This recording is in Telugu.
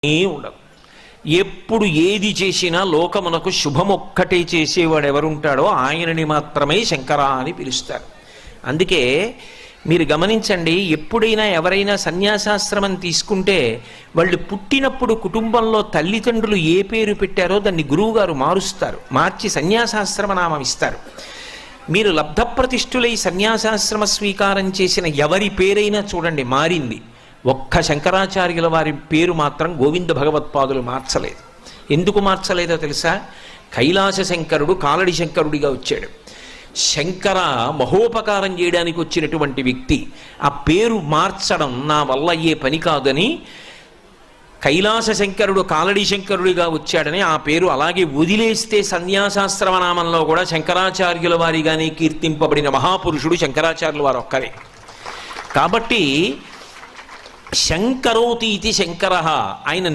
ఉండదు. ఎప్పుడు ఏది చేసినా లోకమునకు శుభమొక్కటే చేసేవాడు ఎవరుంటాడో ఆయనని మాత్రమే శంకర అని పిలుస్తారు. అందుకే మీరు గమనించండి, ఎప్పుడైనా ఎవరైనా సన్యాసాశ్రమం తీసుకుంటే వాళ్ళు పుట్టినప్పుడు కుటుంబంలో తల్లిదండ్రులు ఏ పేరు పెట్టారో దాన్ని గురువుగారు మారుస్తారు, మార్చి సన్యాసాశ్రమ నామం ఇస్తారు. మీరు లబ్ధప్రతిష్ఠులై సన్యాసాశ్రమ స్వీకారం చేసిన ఎవరి పేరైనా చూడండి మారింది. ఒక్క శంకరాచార్యుల వారి పేరు మాత్రం గోవింద భగవత్పాదులు మార్చలేదు. ఎందుకు మార్చలేదో తెలుసా? కైలాస శంకరుడు కాలడి శంకరుడిగా వచ్చాడు. శంకర మహోపకారం చేయడానికి వచ్చినటువంటి వ్యక్తి. ఆ పేరు మార్చడం నా వల్ల అయ్యే పని కాదని కైలాస శంకరుడు కాలడి శంకరుడిగా వచ్చాడని ఆ పేరు అలాగే వదిలేస్తే సన్యాసాశ్రమనామంలో కూడా శంకరాచార్యుల వారిగానే కీర్తింపబడిన మహాపురుషుడు శంకరాచార్యుల వారు ఒక్కరే. కాబట్టి శంకరోతి ఇది శంకర, ఆయన